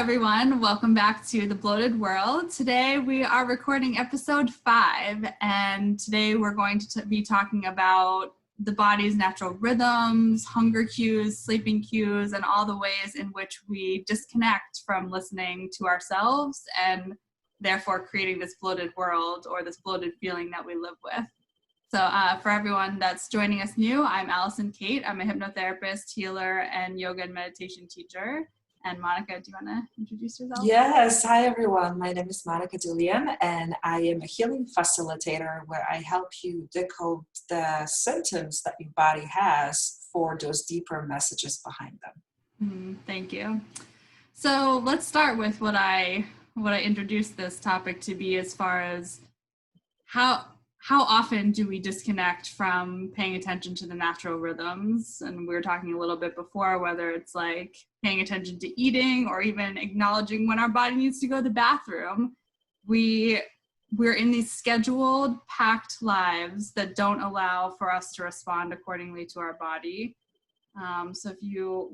everyone. Welcome back to the Bloated World. Today we are recording episode 5, and today we're going to be talking about the body's natural rhythms, hunger cues, sleeping cues, and all the ways in which we disconnect from listening to ourselves and therefore creating this bloated world or this bloated feeling that we live with. So for everyone that's joining us new, I'm Alison Kate. I'm a hypnotherapist, healer, and yoga and meditation teacher. And Monika, do you want to introduce yourself? Yes. Hi, everyone. My name is Monika Dulian, and I am a healing facilitator where I help you decode the symptoms that your body has for those deeper messages behind them. Thank you. So let's start with what I introduced this topic to be, as far as how often do we disconnect from paying attention to the natural rhythms? And we were talking a little bit before, whether it's like paying attention to eating or even acknowledging when our body needs to go to the bathroom. We're in these scheduled, packed lives that don't allow for us to respond accordingly to our body. So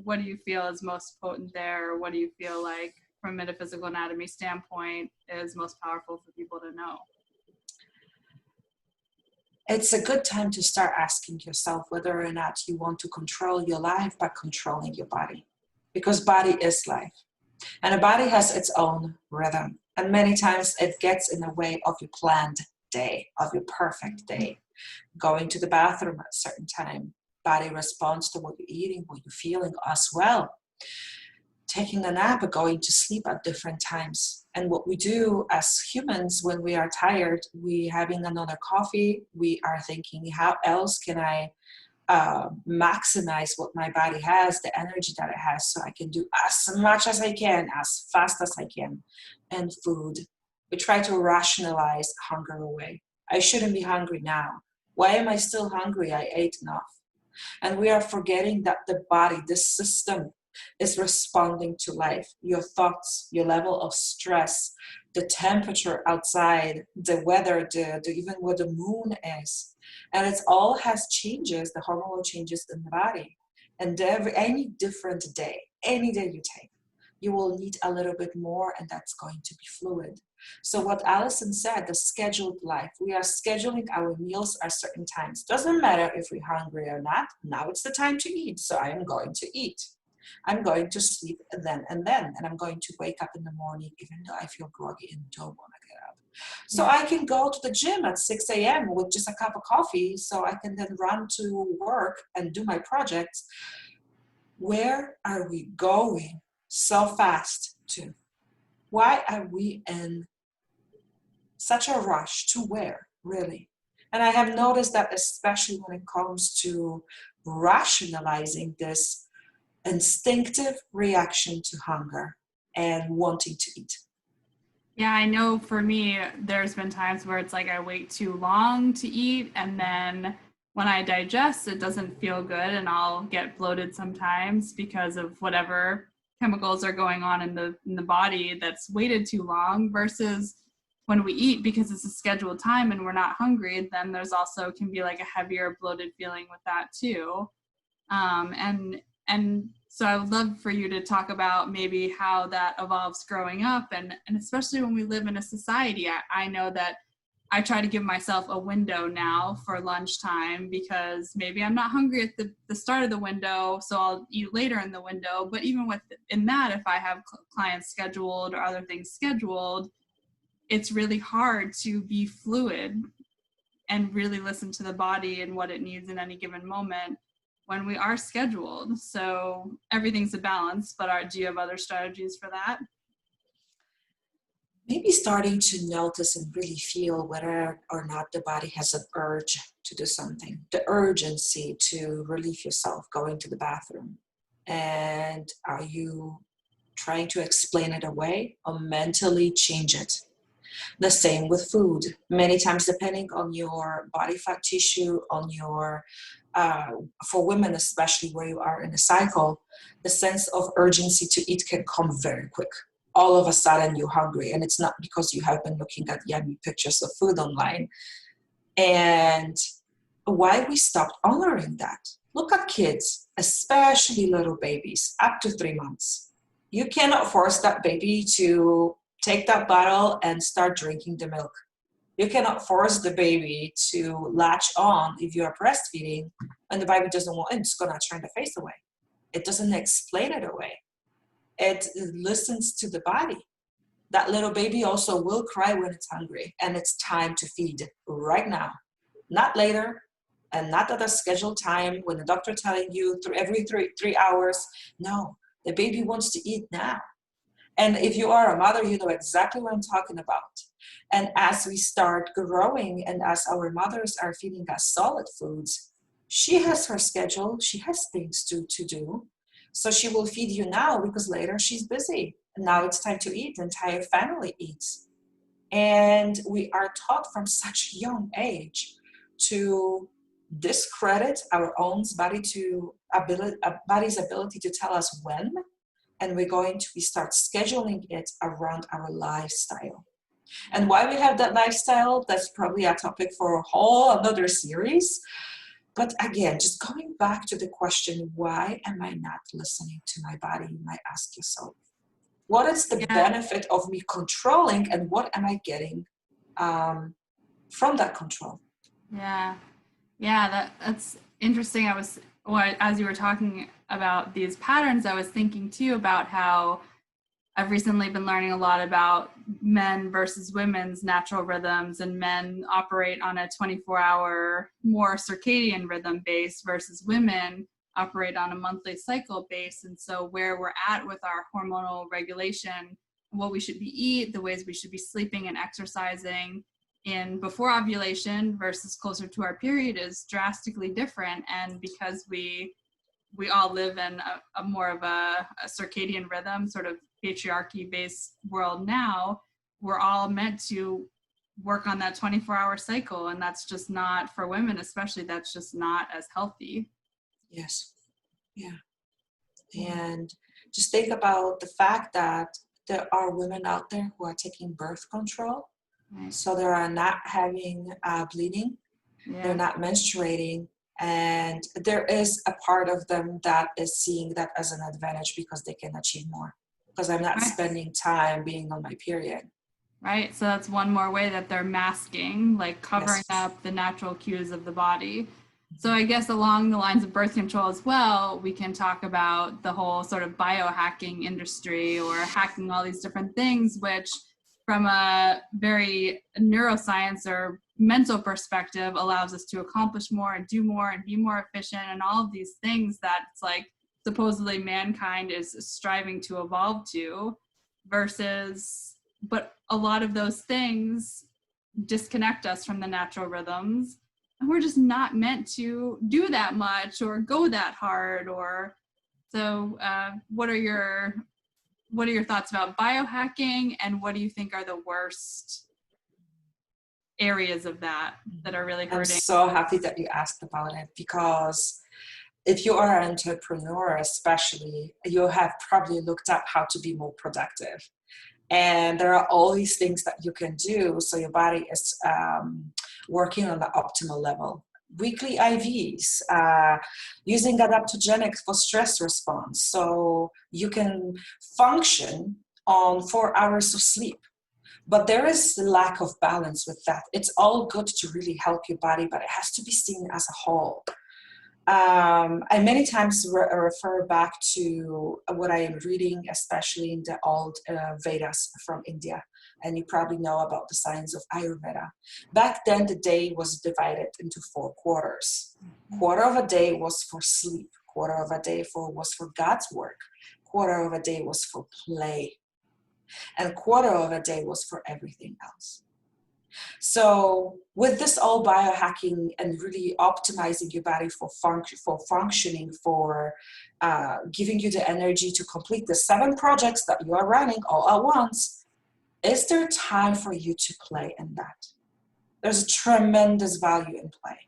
what do you feel is most potent there? What do you feel like from a metaphysical anatomy standpoint is most powerful for people to know? It's a good time to start asking yourself whether or not you want to control your life by controlling your body. Because body is life. And a body has its own rhythm. And many times it gets in the way of your planned day, of your perfect day. Going to the bathroom at a certain time. Body responds to what you're eating, what you're feeling as well. Taking a nap or going to sleep at different times. And what we do as humans when we are tired, we having another coffee, we are thinking, how else can I maximize what my body has, the energy that it has, so I can do as much as I can, as fast as I can. And food. We try to rationalize hunger away. I shouldn't be hungry now. Why am I still hungry? I ate enough. And we are forgetting that the body, this system, is responding to life. Your thoughts, your level of stress, the temperature outside, the weather, even where the moon is. And it all has changes, the hormonal changes in the body. And any different day, any day you take, you will need a little bit more, and that's going to be fluid. So what Alison said, the scheduled life, we are scheduling our meals at certain times. Doesn't matter if we're hungry or not. Now it's the time to eat, so I am going to eat. I'm going to sleep then, and I'm going to wake up in the morning even though I feel groggy and don't want to get up. So I can go to the gym at 6 a.m. with just a cup of coffee, so I can then run to work and do my projects. Where are we going so fast to? Why are we in such a rush to where, really? And I have noticed that especially when it comes to rationalizing this instinctive reaction to hunger and wanting to eat. Yeah, I know for me, there's been times where it's like I wait too long to eat, and then when I digest, it doesn't feel good, and I'll get bloated sometimes because of whatever chemicals are going on in the body that's waited too long, versus when we eat, because it's a scheduled time and we're not hungry, then there's also can be like a heavier bloated feeling with that too. And so I would love for you to talk about maybe how that evolves growing up, and especially when we live in a society. I know that I try to give myself a window now for lunchtime, because maybe I'm not hungry at the start of the window, so I'll eat later in the window. But even in that, if I have clients scheduled or other things scheduled, it's really hard to be fluid and really listen to the body and what it needs in any given moment when we are scheduled. So everything's a balance, but do you have other strategies for that? Maybe starting to notice and really feel whether or not the body has an urge to do something, the urgency to relieve yourself, going to the bathroom. And are you trying to explain it away or mentally change it? The same with food. Many times, depending on your body fat tissue, on your for women especially, where you are in a cycle, the sense of urgency to eat can come very quick. All of a sudden you're hungry, and it's not because you have been looking at yummy pictures of food online. And why we stopped honoring that? Look at kids, especially little babies, up to 3 months. You cannot force that baby to take that bottle and start drinking the milk. You cannot force the baby to latch on if you are breastfeeding and the baby doesn't want it, it's going to turn the face away. It doesn't explain it away. It listens to the body. That little baby also will cry when it's hungry, and it's time to feed right now, not later, and not at a scheduled time when the doctor telling you every three hours. No, the baby wants to eat now. And if you are a mother, you know exactly what I'm talking about. And as we start growing and as our mothers are feeding us solid foods, she has her schedule, she has things to do. So she will feed you now because later she's busy. And now it's time to eat, the entire family eats. And we are taught from such a young age to discredit our own body's ability to tell us when, and we're going to start scheduling it around our lifestyle. And why we have that lifestyle, that's probably a topic for a whole another series. But again, just going back to the question, why am I not listening to my body? You might ask yourself, what is the benefit of me controlling, and what am I getting from that control? That's interesting. As you were talking about these patterns, I was thinking too about how I've recently been learning a lot about men versus women's natural rhythms, and men operate on a 24-hour more circadian rhythm base versus women operate on a monthly cycle base. And so where we're at with our hormonal regulation, what we should be eating, the ways we should be sleeping and exercising in before ovulation versus closer to our period is drastically different. And because we all live in a more of a circadian rhythm, sort of patriarchy based world now, we're all meant to work on that 24-hour cycle, and that's just not, for women especially, that's just not as healthy. Yes. Yeah. And just think about the fact that there are women out there who are taking birth control. Right. So they are not having bleeding. Yeah. They're not menstruating. And there is a part of them that is seeing that as an advantage because they can achieve more. Because I'm not spending time being on my period. Right. So that's one more way that they're masking, like covering up the natural cues of the body. So I guess along the lines of birth control as well, we can talk about the whole sort of biohacking industry, or hacking all these different things, which from a very neuroscience or mental perspective allows us to accomplish more and do more and be more efficient, and all of these things that it's like supposedly mankind is striving to evolve to, but a lot of those things disconnect us from the natural rhythms, and we're just not meant to do that much or go that hard. Or so what are your thoughts about biohacking, and what do you think are the worst areas of that are really hurting? I'm so happy that you asked about it, because if you are an entrepreneur especially, you have probably looked up how to be more productive. And there are all these things that you can do so your body is working on the optimal level. Weekly IVs, using adaptogenics for stress response, so you can function on 4 hours of sleep. But there is the lack of balance with that. It's all good to really help your body, but it has to be seen as a whole. I many times refer back to what I am reading, especially in the old Vedas from India. And you probably know about the science of Ayurveda. Back then, the day was divided into 4 quarters. Quarter of a day was for sleep. Quarter of a day was for God's work. Quarter of a day was for play. And quarter of a day was for everything else. So with this all biohacking and really optimizing your body for functioning, for giving you the energy to complete the 7 projects that you are running all at once, is there time for you to play in that? There's a tremendous value in play.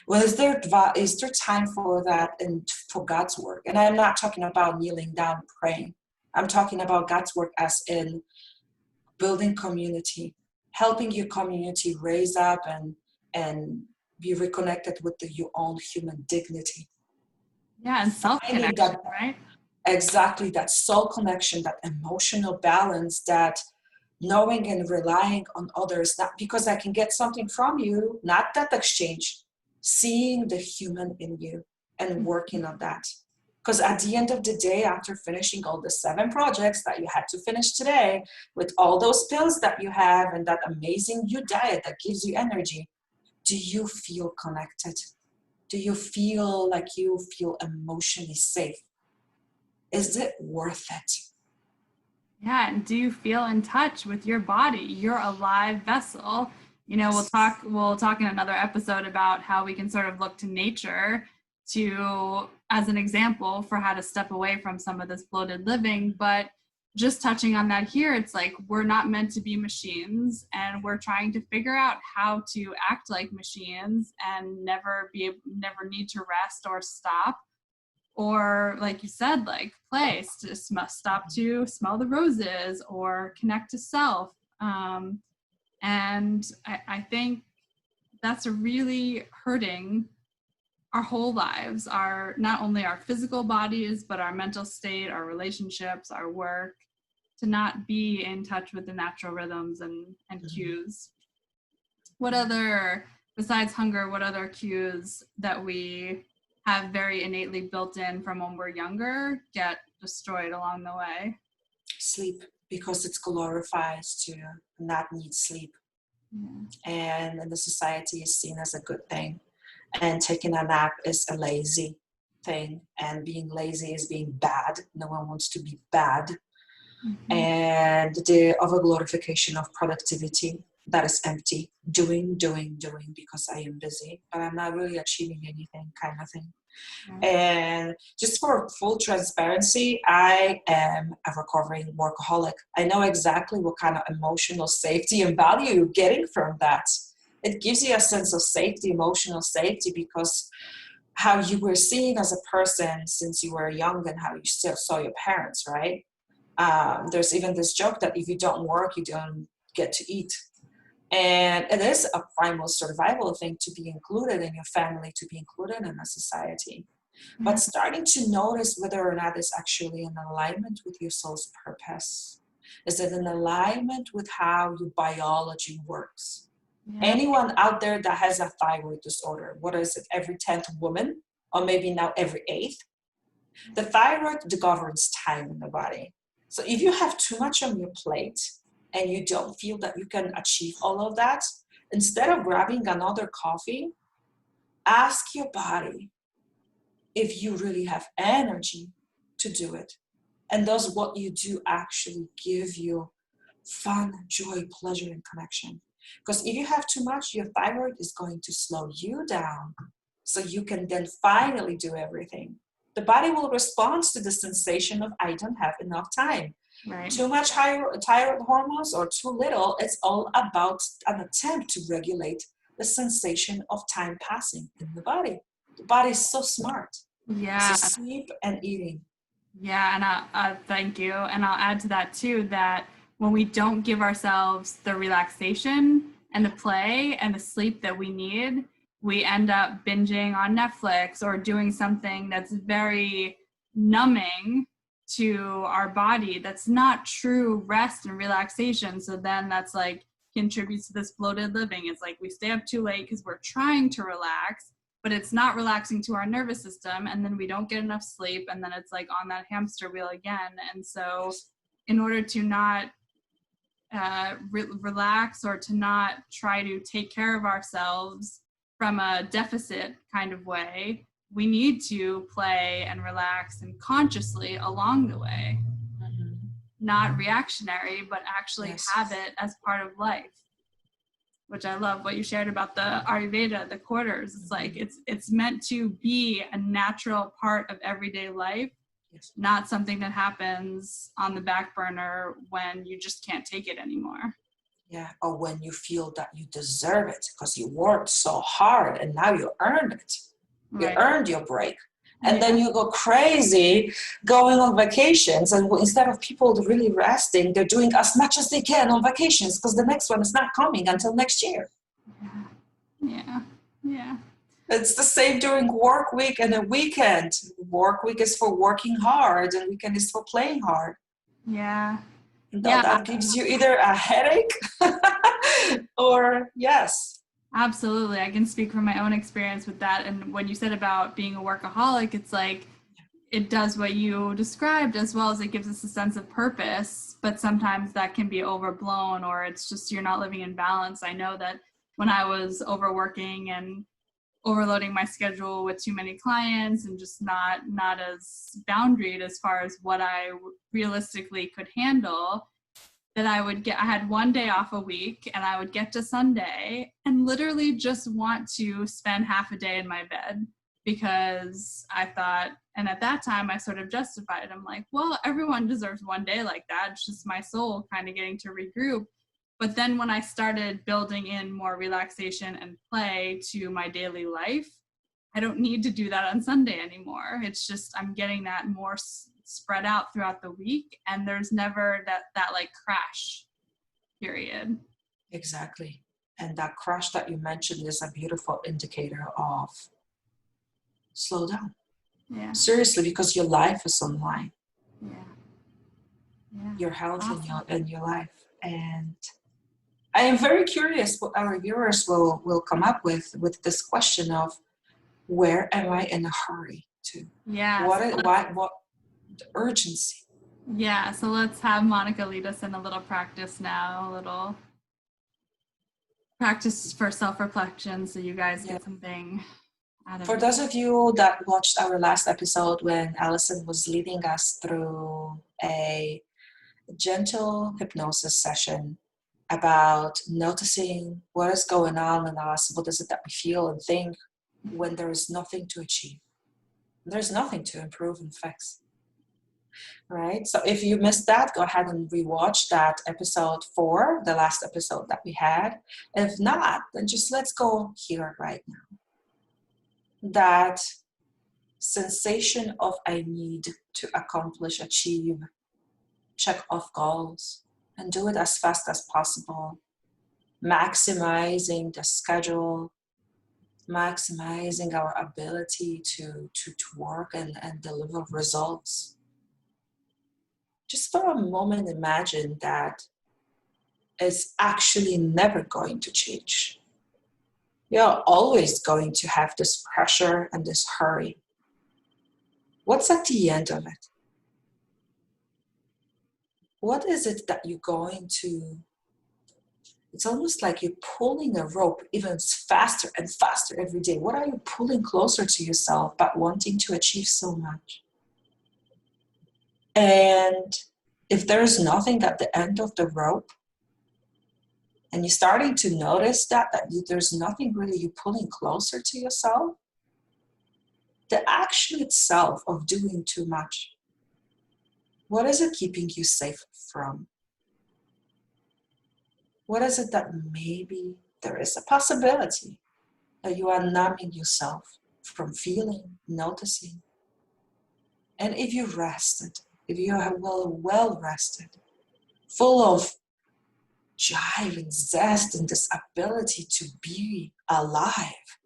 Well, is there time for that and for God's work? And I'm not talking about kneeling down praying. I'm talking about God's work as in building community, helping your community raise up and be reconnected with your own human dignity. Yeah, and self-connection, right? Exactly, that soul connection, that emotional balance, that knowing and relying on others, not because I can get something from you, not that exchange, seeing the human in you and working on that. Because at the end of the day, after finishing all the 7 projects that you had to finish today, with all those pills that you have and that amazing new diet that gives you energy, do you feel connected? Do you feel like you feel emotionally safe? Is it worth it? Yeah, and do you feel in touch with your body? You're a live vessel. You know, we'll talk in another episode about how we can sort of look to nature to as an example for how to step away from some of this bloated living. But just touching on that here, it's like we're not meant to be machines, and we're trying to figure out how to act like machines and never need to rest or stop. Or like you said, like play, stop to smell the roses or connect to self. And I think that's really hurting our whole lives, not only our physical bodies, but our mental state, our relationships, our work, to not be in touch with the natural rhythms and cues. What other, besides hunger, what other cues that we have very innately built in from when we're younger get destroyed along the way? Sleep, because it's glorified to not need sleep. And in the society is seen as a good thing. And taking a nap is a lazy thing. And being lazy is being bad. No one wants to be bad. And the over-glorification of productivity, that is empty. Doing, because I am busy, but I'm not really achieving anything, kind of thing. And just for full transparency, I am a recovering workaholic. I know exactly what kind of emotional safety and value you're getting from that. It gives you a sense of safety, emotional safety, because how you were seen as a person since you were young and how you still saw your parents, right? There's even this joke that if you don't work, you don't get to eat. And it is a primal survival thing to be included in your family, to be included in a society. But starting to notice whether or not it's actually in alignment with your soul's purpose. Is it in alignment with how your biology works? Anyone out there that has a thyroid disorder, what is it, every 10th woman, or maybe now every 8th? The thyroid governs time in the body. So if you have too much on your plate and you don't feel that you can achieve all of that, instead of grabbing another coffee, ask your body if you really have energy to do it. And does what you do actually give you fun, joy, pleasure, and connection? Because if you have too much, your thyroid is going to slow you down so you can then finally do everything. The body will respond to the sensation of I don't have enough time. Right. Too much thyroid hormones or too little, it's all about an attempt to regulate the sensation of time passing in the body. The body is so smart. Yeah. So sleep and eating. Yeah, and I thank you. And I'll add to that too, that when we don't give ourselves the relaxation and the play and the sleep that we need, we end up binging on Netflix or doing something that's very numbing to our body. That's not true rest and relaxation. So then that's like contributes to this bloated living. It's like we stay up too late because we're trying to relax, but it's not relaxing to our nervous system. And then we don't get enough sleep. And then it's like on that hamster wheel again. And so in order to not relax or to not try to take care of ourselves from a deficit kind of way, we need to play and relax and consciously along the way, not reactionary, but actually have it as part of life. Which I love what you shared about the Ayurveda, the quarters. It's like it's meant to be a natural part of everyday life, not something that happens on the back burner when you just can't take it anymore. Yeah, or when you feel that you deserve it because you worked so hard and now you earned it. You earned your break. And then you go crazy going on vacations. And instead of people really resting, they're doing as much as they can on vacations because the next one is not coming until next year. Yeah. It's the same during work week and a weekend. Work week is for working hard and weekend is for playing hard. Yeah. No, Yeah, that gives you either a headache or yes. absolutely. I can speak from my own experience with that. And when you said about being a workaholic, it's like it does what you described, as well as it gives us a sense of purpose, but sometimes that can be overblown, or it's just you're not living in balance. I know that when I was overworking and overloading my schedule with too many clients and just not as boundaried as far as what I realistically could handle, that I had one day off a week and I would get to Sunday and literally just want to spend half a day in my bed, because I thought, and at that time I sort of justified it. I'm like, well, everyone deserves one day like that. It's just my soul kind of getting to regroup. But then when I started building in more relaxation and play to my daily life, I don't need to do that on Sunday anymore. It's just I'm getting that more spread out throughout the week, and there's never that like crash period. Exactly. And that crash that you mentioned is a beautiful indicator of slow down. Yeah. Seriously, because your life is online. Yeah. Yeah. Your health Awesome. and your life. And I am very curious what our viewers will come up with this question of, where am I in a hurry to? Yeah. What the urgency? Yeah. So let's have Monika lead us in a little practice now, a little practice for self-reflection, so you guys get something out of For it. those of you that watched our last episode when Alison was leading us through a gentle hypnosis session about noticing what is going on in us, what is it that we feel and think when there is nothing to achieve. There's nothing to improve and fix. Right? So if you missed that, go ahead and rewatch that episode 4, the last episode that we had. If not, then just let's go here right now. That sensation of I need to accomplish, achieve, check off goals, and do it as fast as possible. Maximizing the schedule, maximizing our ability to work and deliver results. Just for a moment, imagine that it's actually never going to change. You're always going to have this pressure and this hurry. What's at the end of it? What is it that you're going to? It's almost like you're pulling a rope even faster and faster every day. What are you pulling closer to yourself but wanting to achieve so much? And if there's nothing at the end of the rope, and you're starting to notice that there's nothing really you're pulling closer to yourself, the action itself of doing too much, what is it keeping you safe from? What is it that maybe there is a possibility that you are numbing yourself from feeling, noticing? And if you rested, if you are well rested, full of drive and zest and this ability to be alive,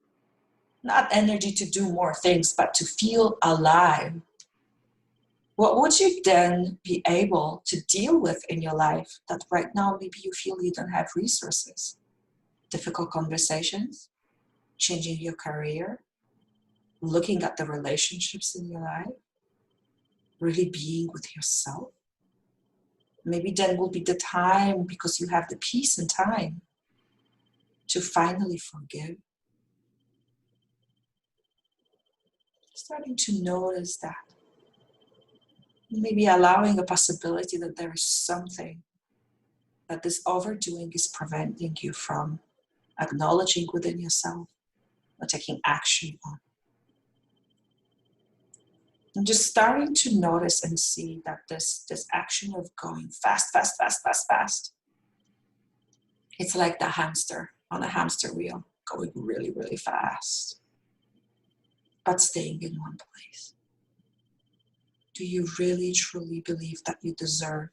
not energy to do more things, but to feel alive, what would you then be able to deal with in your life that right now maybe you feel you don't have resources? Difficult conversations, changing your career, looking at the relationships in your life, really being with yourself. Maybe then will be the time, because you have the peace and time, to finally forgive. Starting to notice that. Maybe allowing a possibility that there is something that this overdoing is preventing you from acknowledging within yourself or taking action on. And just starting to notice and see that this action of going fast, it's like the hamster on a hamster wheel, going really, really fast, but staying in one place. Do you really, truly believe that you deserve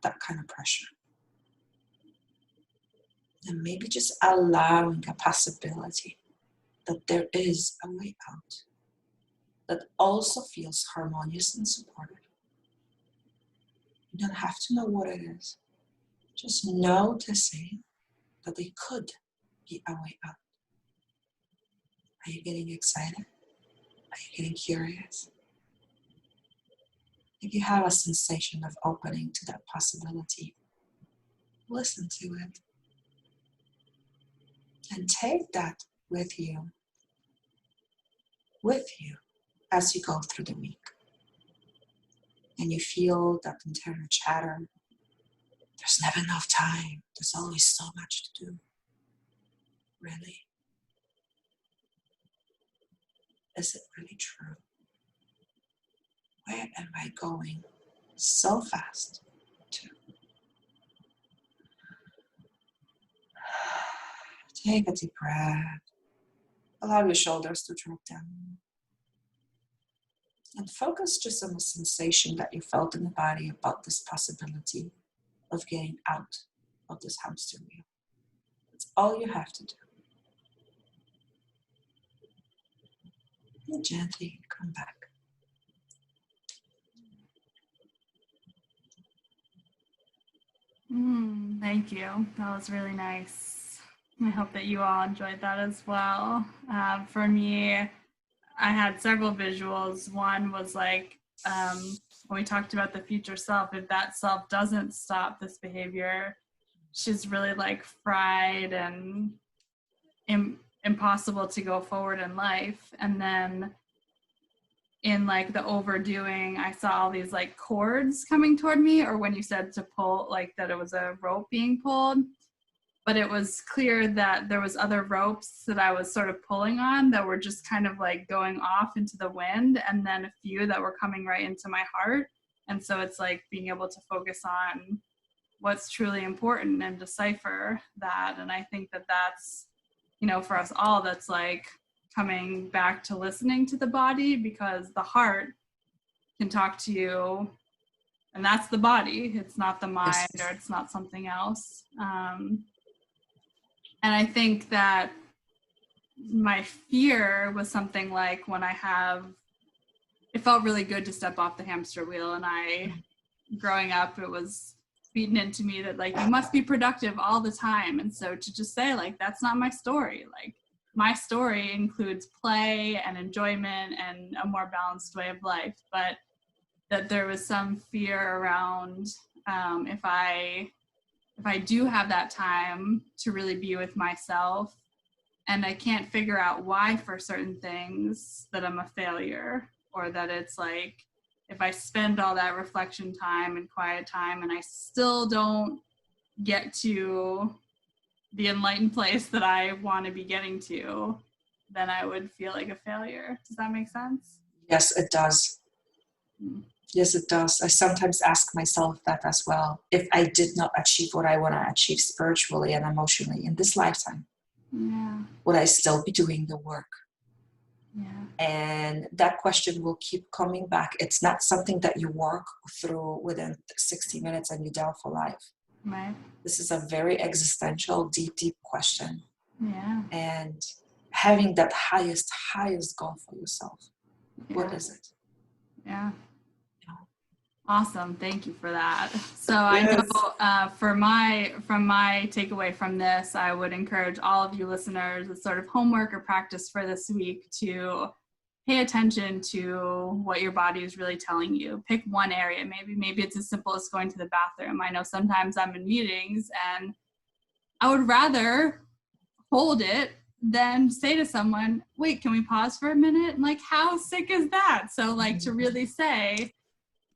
that kind of pressure? And maybe just allowing a possibility that there is a way out that also feels harmonious and supportive. You don't have to know what it is. Just noticing that there could be a way out. Are you getting excited? Are you getting curious? If you have a sensation of opening to that possibility, listen to it. And take that with you as you go through the week. And you feel that internal chatter. There's never enough time. There's always so much to do. Really? Is it really true? Where am I going so fast to? Take a deep breath. Allow your shoulders to drop down. And focus just on the sensation that you felt in the body about this possibility of getting out of this hamster wheel. That's all you have to do. And gently come back. Thank you. That was really nice. I hope that you all enjoyed that as well. For me, I had several visuals. One was like, when we talked about the future self, if that self doesn't stop this behavior, she's really like fried and impossible to go forward in life. And then in like the overdoing, I saw all these like cords coming toward me, or when you said to pull, like that it was a rope being pulled, but it was clear that there was other ropes that I was sort of pulling on that were just kind of like going off into the wind, and then a few that were coming right into my heart. And so it's like being able to focus on what's truly important and decipher that. And I think that that's, you know, for us all, that's like coming back to listening to the body, because the heart can talk to you, and that's the body. It's not the mind, or it's not something else. And I think that my fear was something like when it felt really good to step off the hamster wheel. And growing up, it was beaten into me that like, you must be productive all the time. And so to just say like, that's not my story. Like, my story includes play and enjoyment and a more balanced way of life, but that there was some fear around if I do have that time to really be with myself, and I can't figure out why for certain things, that I'm a failure, or that it's like, if I spend all that reflection time and quiet time and I still don't get to the enlightened place that I want to be getting to, then I would feel like a failure. Does that make sense? Yes, it does. Yes, it does. I sometimes ask myself that as well. If I did not achieve what I want to achieve spiritually and emotionally in this lifetime, would I still be doing the work? Yeah. And that question will keep coming back. It's not something that you work through within 60 minutes and you're down for life. Right. This is a very existential, deep question. Yeah. And having that highest goal for yourself. Yeah. What is it? Yeah. Awesome. Thank you for that. So Yes. I know from my takeaway from this, I would encourage all of you listeners, as sort of homework or practice for this week, to pay attention to what your body is really telling you. Pick one area. Maybe it's as simple as going to the bathroom. I know sometimes I'm in meetings and I would rather hold it than say to someone, wait, can we pause for a minute? Like, how sick is that? So like to really say,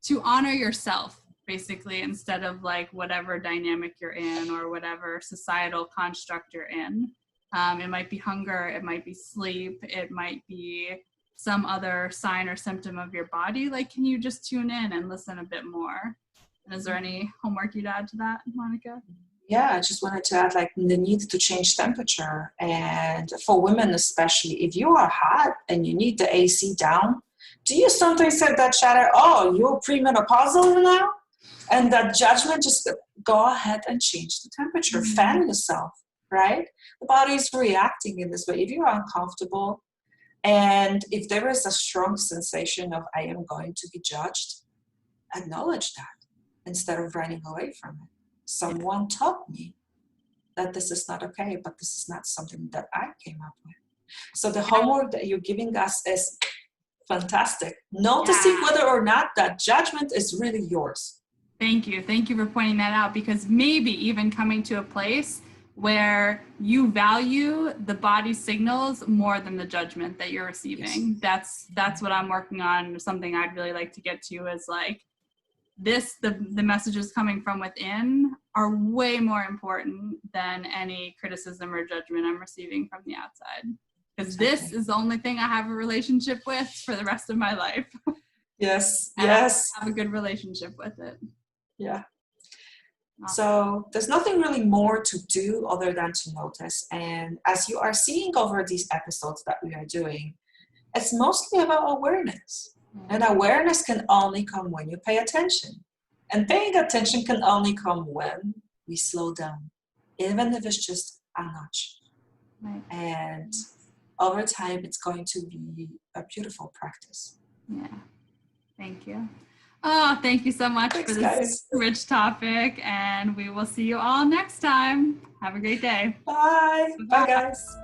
to honor yourself, basically, instead of like whatever dynamic you're in or whatever societal construct you're in. It might be hunger, it might be sleep, it might be some other sign or symptom of your body. Like, can you just tune in and listen a bit more? And is there any homework you'd add to that, Monika? Yeah, I just wanted to add like the need to change temperature. And for women especially, if you are hot and you need the AC down, do you sometimes have that chatter, oh, you're premenopausal now? And that judgment, just go ahead and change the temperature. Fan yourself, right? The body is reacting in this way. If you're uncomfortable and if there is a strong sensation of I am going to be judged, acknowledge that instead of running away from it. Someone taught me that this is not okay, but this is not something that I came up with. So the homework that you're giving us is fantastic. Noticing whether or not that judgment is really yours. Thank you. Thank you for pointing that out, because maybe even coming to a place where you value the body signals more than the judgment that you're receiving. Yes. That's what I'm working on. Something I'd really like to get to is like the messages coming from within are way more important than any criticism or judgment I'm receiving from the outside. Because this is the only thing I have a relationship with for the rest of my life. Yes, and yes. I have a good relationship with it. Yeah. So there's nothing really more to do other than to notice. And as you are seeing over these episodes that we are doing, it's mostly about awareness. And awareness can only come when you pay attention. And paying attention can only come when we slow down, even if it's just a notch. Right. And over time, it's going to be a beautiful practice. Yeah. Thank you. Oh, thank you so much for this rich topic, and we will see you all next time. Have a great day. Bye. Bye, guys.